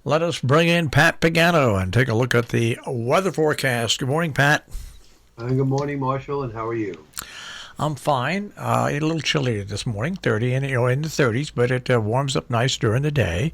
Let us bring in Pat Pagano and take a look at the weather forecast. Good morning, Pat. Good morning, Marshall, and how are you? I'm fine. A little chilly this morning, 30 and in the 30s, but it warms up nice during the day.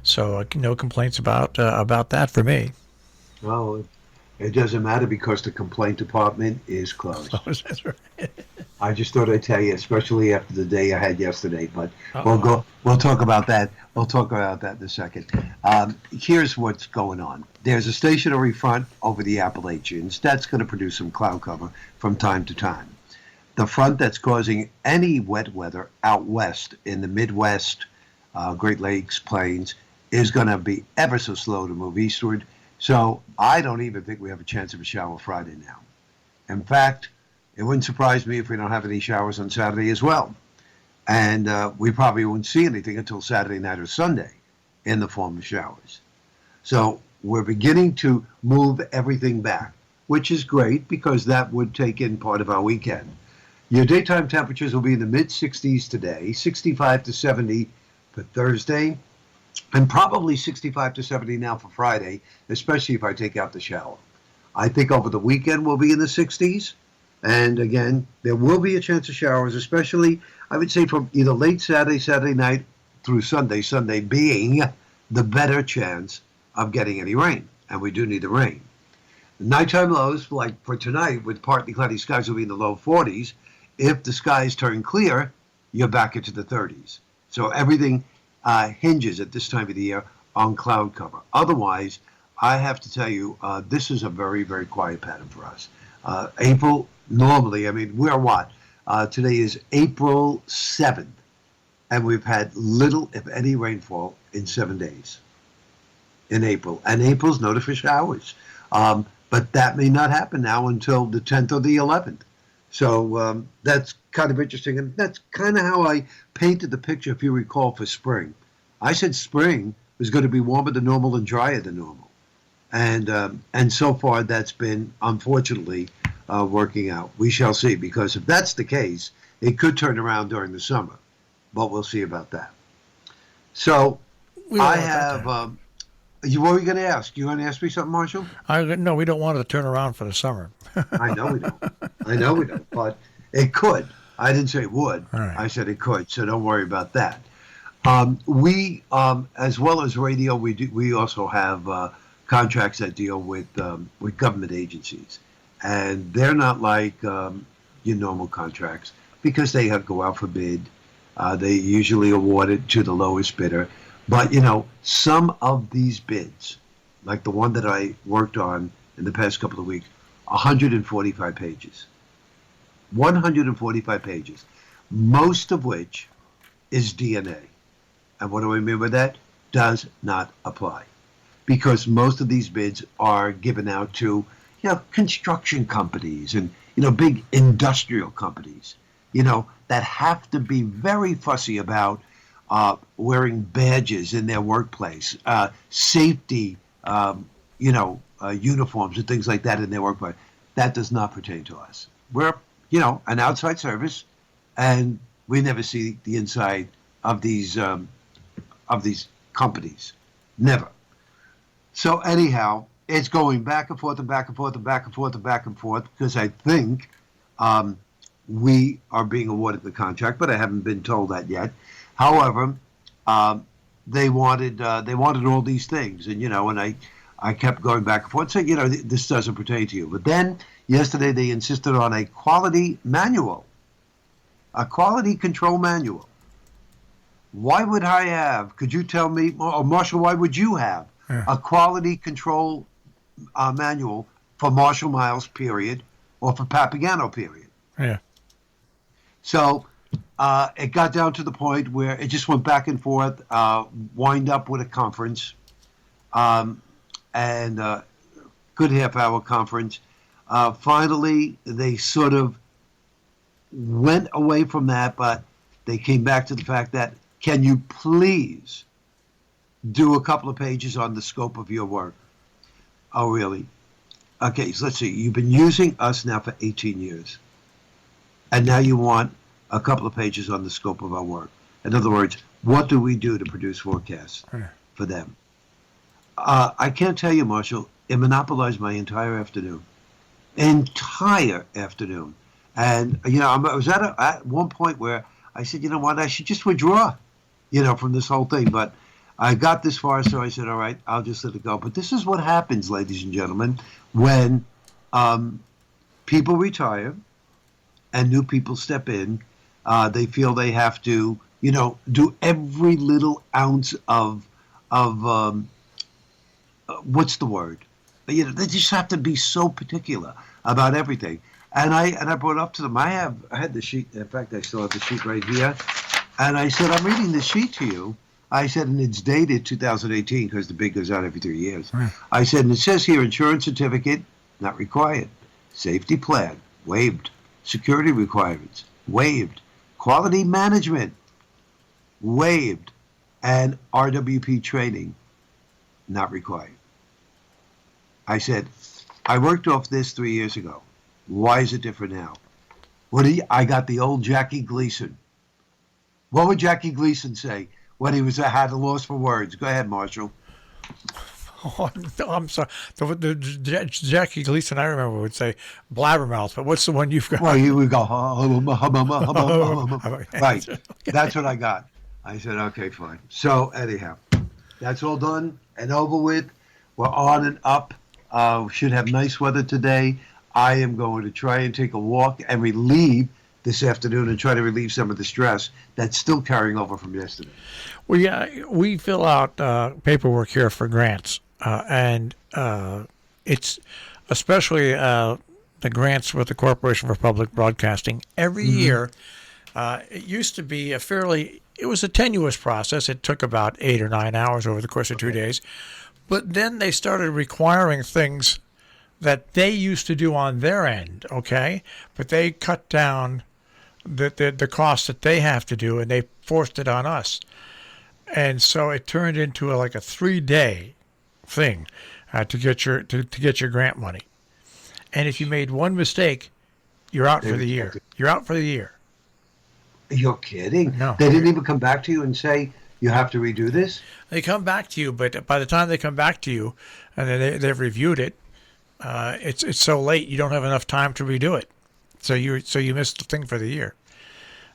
So no complaints about that for me. Well, it doesn't matter because the complaint department is Oh, closed. that's right. I just thought I'd tell you, especially after the day I had yesterday. But we'll Uh-oh. go. We'll talk about that. We'll talk about that in a second. Here's what's going on. There's a stationary front over the Appalachians that's going to produce some cloud cover from time to time. The front that's causing any wet weather out west in the Midwest, Great Lakes, Plains, is going to be ever so slow to move eastward. So I don't even think we have a chance of a shower Friday now. In fact, it wouldn't surprise me if we don't have any showers on Saturday as well. And we probably won't see anything until Saturday night or Sunday in the form of showers. So we're beginning to move everything back, which is great because that would take in part of our weekend. Your daytime temperatures will be in the mid-60s today, 65 to 70 for Thursday, and probably 65 to 70 now for Friday, especially if I take out the shower. I think over the weekend we'll be in the 60s. And again, there will be a chance of showers, especially, I would say, from either late Saturday night through Sunday being the better chance of getting any rain. And we do need the rain. The nighttime lows, like for tonight, with partly cloudy skies, will be in the low 40s. If the skies turn clear, you're back into the 30s. So everything hinges at this time of the year on cloud cover. Otherwise, I have to tell you, this is a very, very quiet pattern for us. April, normally, I mean, we're what? Today is April 7th, and we've had little, if any, rainfall in 7 days in April. And April's noted for showers. But that may not happen now until the 10th or the 11th. So that's kind of interesting. And that's kind of how I painted the picture, if you recall, for spring. I said spring was going to be warmer than normal and drier than normal. And so far, that's been, unfortunately, working out. We shall see, because if that's the case, it could turn around during the summer. But we'll see about that. So I have... what were you going to ask? You going to ask me something, Marshall? No, we don't want it to turn around for the summer. I know we don't. I know we don't. But it could. I didn't say it would. Right. I said it could. So don't worry about that. We, as well as radio, we also have contracts that deal with government agencies. And they're not like your normal contracts because they have go out for bid. They usually award it to the lowest bidder. But, some of these bids, like the one that I worked on in the past couple of weeks, 145 pages. 145 pages, most of which is DNA. And what do I mean by that? Does not apply. Because most of these bids are given out to, construction companies and, big industrial companies, that have to be very fussy about wearing badges in their workplace, safety, uniforms and things like that in their workplace. That does not pertain to us. We're, an outside service, and we never see the inside of these companies. Never. So anyhow, it's going back and forth and back and forth and back and forth and back and forth because I think we are being awarded the contract, but I haven't been told that yet. However, they wanted all these things, and I kept going back and forth, saying, this doesn't pertain to you. But then yesterday they insisted on a quality manual, a quality control manual. Why would I have? Could you tell me, or Marshall? Why would you have a quality control manual for Marshall Miles, period, or for Pagano, period? Yeah. So it got down to the point where it just went back and forth, wind up with a conference, and good half-hour conference. Finally, they sort of went away from that, but they came back to the fact that, can you please do a couple of pages on the scope of your work? Oh, really? Okay, so let's see. You've been using us now for 18 years. And now you want a couple of pages on the scope of our work. In other words, what do we do to produce forecasts for them? I can't tell you, Marshall. It monopolized my entire afternoon. And I was at one point where I said, you know what, I should just withdraw, from this whole thing. But I got this far, so I said, all right, I'll just let it go. But this is what happens, ladies and gentlemen, when people retire and new people step in. They feel they have to, do every little ounce of what's the word? They just have to be so particular about everything. And I brought up to them. I had the sheet. In fact, I still have the sheet right here. And I said, I'm reading the sheet to you. I said, and it's dated 2018 because the bid goes out every 3 years. Right. I said, and it says here, insurance certificate, not required. Safety plan, waived. Security requirements, waived. Quality management, waived. And RWP training, not required. I said, I worked off this 3 years ago. Why is it different now? I got the old Jackie Gleason. What would Jackie Gleason say when he had a loss for words? Go ahead, Marshall. Oh, I'm sorry. The Jackie Gleason I remember would say blabbermouth, but what's the one you've got? Well, you would go, right. That's what I got. I said, okay, fine. So anyhow, that's all done and over with. We're on and up. Should have nice weather today. I am going to try and take a walk and relieve this afternoon and try to relieve some of the stress that's still carrying over from yesterday. Well, yeah, we fill out paperwork here for grants, and it's especially the grants with the Corporation for Public Broadcasting. Every year, it used to be it was a tenuous process. It took about 8 or 9 hours over the course of 2 days. But then they started requiring things that they used to do on their end, okay? But they cut down the cost that they have to do, and they forced it on us. And so it turned into like a 3-day thing to get your grant money. And if you made one mistake, you're out for the year. You're out for the year. You're kidding? No. They didn't even come back to you and say, you have to redo this? They come back to you, but by the time they come back to you and they've reviewed it, it's so late you don't have enough time to redo it. So you missed the thing for the year.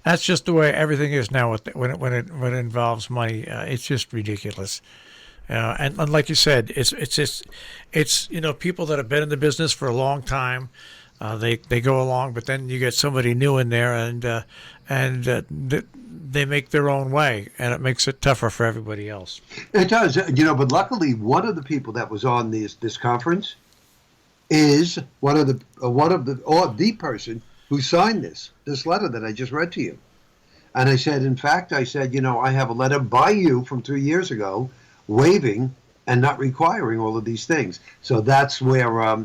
That's just the way everything is now when it involves money. It's just ridiculous. And like you said, it's people that have been in the business for a long time. They go along, but then you get somebody new in there, and they make their own way, and it makes it tougher for everybody else. It does, but luckily one of the people that was on this conference is the person who signed this letter that I just read to you. And I said, in fact, I have a letter by you from 3 years ago waiving and not requiring all of these things. So that's where I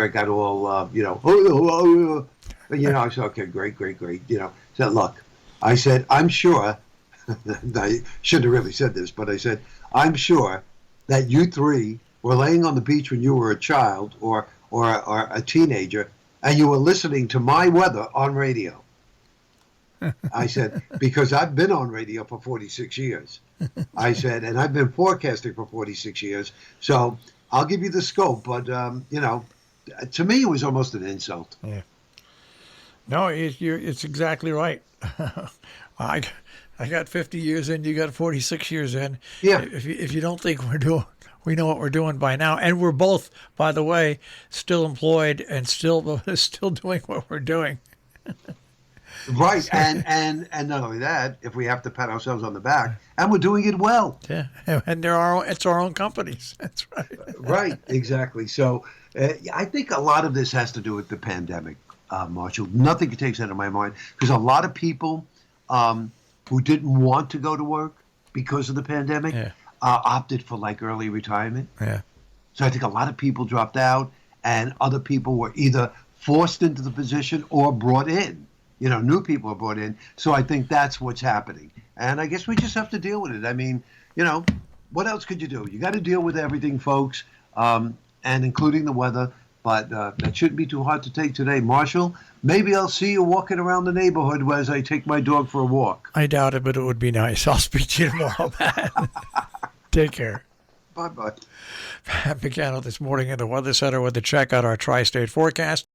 got all, I said, okay, great. So look, I said, I'm sure, I shouldn't have really said this, but I said, I'm sure that you three were laying on the beach when you were a child or a teenager, and you were listening to my weather on radio. I said, because I've been on radio for 46 years. I said, and I've been forecasting for 46 years. So I'll give you the scope, but, to me, it was almost an insult. Yeah. No, it's exactly right. I got 50 years in, you got 46 years in. Yeah. If you don't think we know what we're doing by now, and we're both, by the way, still employed and still doing what we're doing. Right, and not only that, if we have to pat ourselves on the back, and we're doing it well. Yeah, and it's our own companies. That's right. Right, exactly. So I think a lot of this has to do with the pandemic, Marshall. Nothing takes that out of my mind, because a lot of people who didn't want to go to work because of the pandemic opted for like early retirement. Yeah. So I think a lot of people dropped out, and other people were either forced into the position or brought in. New people are brought in. So I think that's what's happening. And I guess we just have to deal with it. I mean, what else could you do? You got to deal with everything, folks, and including the weather. But that shouldn't be too hard to take today. Marshall, maybe I'll see you walking around the neighborhood as I take my dog for a walk. I doubt it, but it would be nice. I'll speak to you tomorrow, Pat. Take care. Bye. Bye-bye. Pagano this morning in the Weather Center with a check out our tri-state forecast.